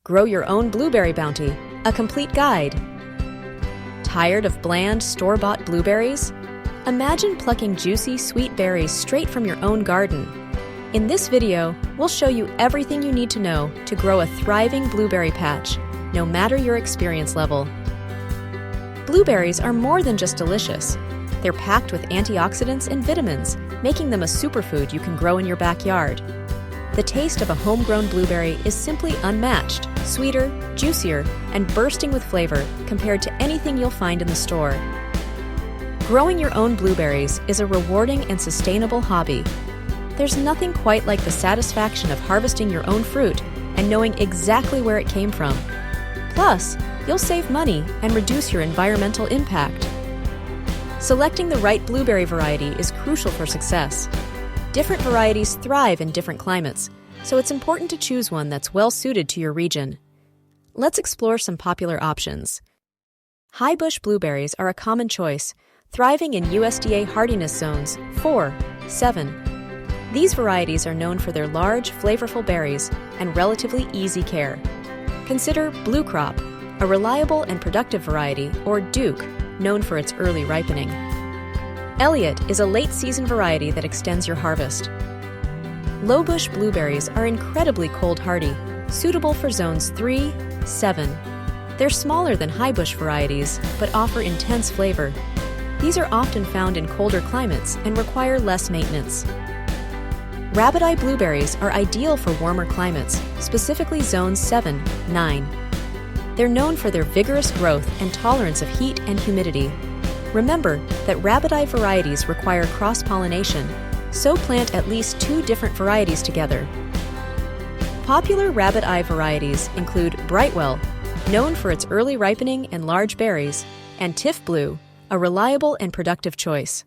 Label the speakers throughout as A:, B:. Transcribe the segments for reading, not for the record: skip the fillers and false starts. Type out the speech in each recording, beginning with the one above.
A: Grow your own blueberry bounty, a complete guide. Tired of bland, store-bought blueberries? Imagine plucking juicy, sweet berries straight from your own garden. In this video, we'll show you everything you need to know to grow a thriving blueberry patch, no matter your experience level. Blueberries are more than just delicious. They're packed with antioxidants and vitamins, making them a superfood you can grow in your backyard. The taste of a homegrown blueberry is simply unmatched, sweeter, juicier, and bursting with flavor compared to anything you'll find in the store. Growing your own blueberries is a rewarding and sustainable hobby. There's nothing quite like the satisfaction of harvesting your own fruit and knowing exactly where it came from. Plus, you'll save money and reduce your environmental impact. Selecting the right blueberry variety is crucial for success. Different varieties thrive in different climates, so it's important to choose one that's well suited to your region. Let's explore some popular options. High bush blueberries are a common choice, thriving in USDA hardiness zones 4, 7. These varieties are known for their large, flavorful berries and relatively easy care. Consider Blue Crop, a reliable and productive variety, or Duke, known for its early ripening. Elliott is a late-season variety that extends your harvest. Low bush blueberries are incredibly cold-hardy, suitable for zones 3, 7. They're smaller than high bush varieties, but offer intense flavor. These are often found in colder climates and require less maintenance. Rabbit-eye blueberries are ideal for warmer climates, specifically zones 7, 9. They're known for their vigorous growth and tolerance of heat and humidity. Remember that rabbit-eye varieties require cross-pollination, so plant at least 2 different varieties together. Popular rabbit-eye varieties include Brightwell, known for its early ripening and large berries, and Tiff Blue, a reliable and productive choice.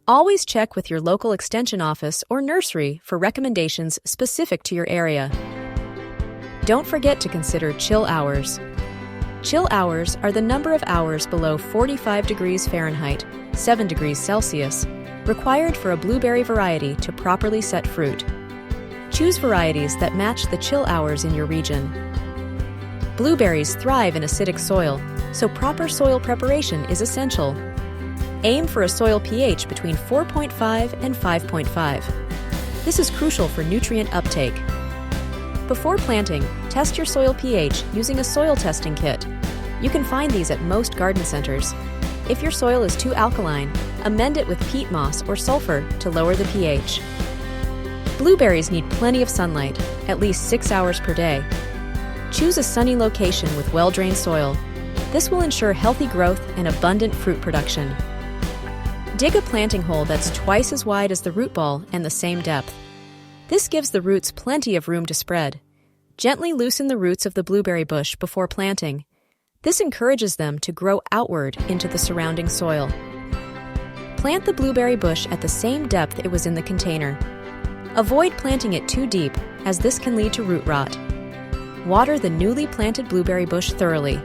A: Always check with your local extension office or nursery for recommendations specific to your area. Don't forget to consider chill hours. Chill hours are the number of hours below 45 degrees Fahrenheit, 7 degrees Celsius, required for a blueberry variety to properly set fruit. Choose varieties that match the chill hours in your region. Blueberries thrive in acidic soil, so proper soil preparation is essential. Aim for a soil pH between 4.5 and 5.5. This is crucial for nutrient uptake. Before planting, test your soil pH using a soil testing kit. You can find these at most garden centers. If your soil is too alkaline, amend it with peat moss or sulfur to lower the pH. Blueberries need plenty of sunlight, at least 6 hours per day. Choose a sunny location with well-drained soil. This will ensure healthy growth and abundant fruit production. Dig a planting hole that's twice as wide as the root ball and the same depth. This gives the roots plenty of room to spread. Gently loosen the roots of the blueberry bush before planting. This encourages them to grow outward into the surrounding soil. Plant the blueberry bush at the same depth it was in the container. Avoid planting it too deep, as this can lead to root rot. Water the newly planted blueberry bush thoroughly.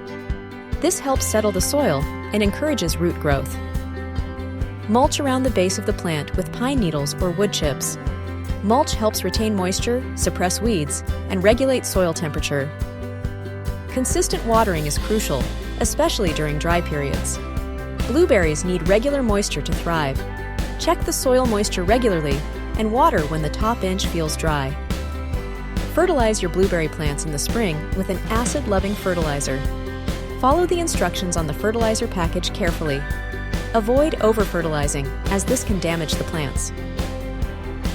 A: This helps settle the soil and encourages root growth. Mulch around the base of the plant with pine needles or wood chips. Mulch helps retain moisture, suppress weeds, and regulate soil temperature. Consistent watering is crucial, especially during dry periods. Blueberries need regular moisture to thrive. Check the soil moisture regularly and water when the top inch feels dry. Fertilize your blueberry plants in the spring with an acid-loving fertilizer. Follow the instructions on the fertilizer package carefully. Avoid over-fertilizing, as this can damage the plants.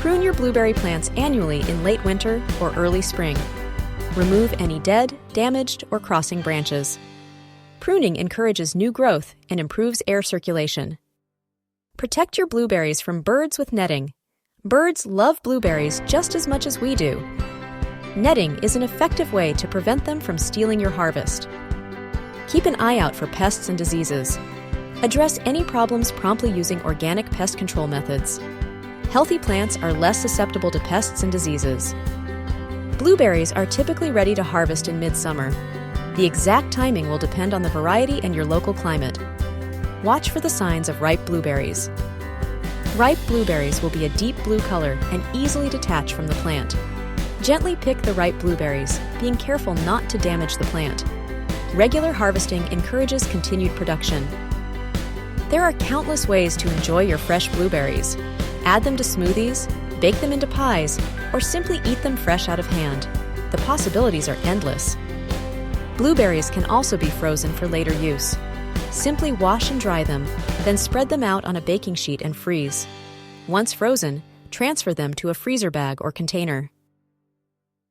A: Prune your blueberry plants annually in late winter or early spring. Remove any dead, damaged, or crossing branches. Pruning encourages new growth and improves air circulation. Protect your blueberries from birds with netting. Birds love blueberries just as much as we do. Netting is an effective way to prevent them from stealing your harvest. Keep an eye out for pests and diseases. Address any problems promptly using organic pest control methods. Healthy plants are less susceptible to pests and diseases. Blueberries are typically ready to harvest in midsummer. The exact timing will depend on the variety and your local climate. Watch for the signs of ripe blueberries. Ripe blueberries will be a deep blue color and easily detach from the plant. Gently pick the ripe blueberries, being careful not to damage the plant. Regular harvesting encourages continued production. There are countless ways to enjoy your fresh blueberries. Add them to smoothies, bake them into pies, or simply eat them fresh out of hand. The possibilities are endless. Blueberries can also be frozen for later use. Simply wash and dry them, then spread them out on a baking sheet and freeze. Once frozen, transfer them to a freezer bag or container.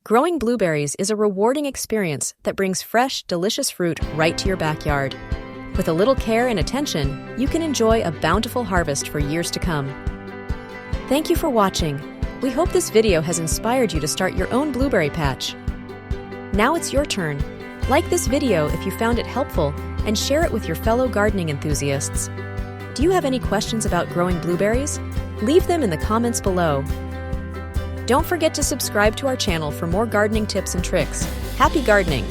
A: Growing blueberries is a rewarding experience that brings fresh, delicious fruit right to your backyard. With a little care and attention, you can enjoy a bountiful harvest for years to come. Thank you for watching. We hope this video has inspired you to start your own blueberry patch. Now it's your turn. Like this video if you found it helpful and share it with your fellow gardening enthusiasts. Do you have any questions about growing blueberries? Leave them in the comments below. Don't forget to subscribe to our channel for more gardening tips and tricks. Happy gardening!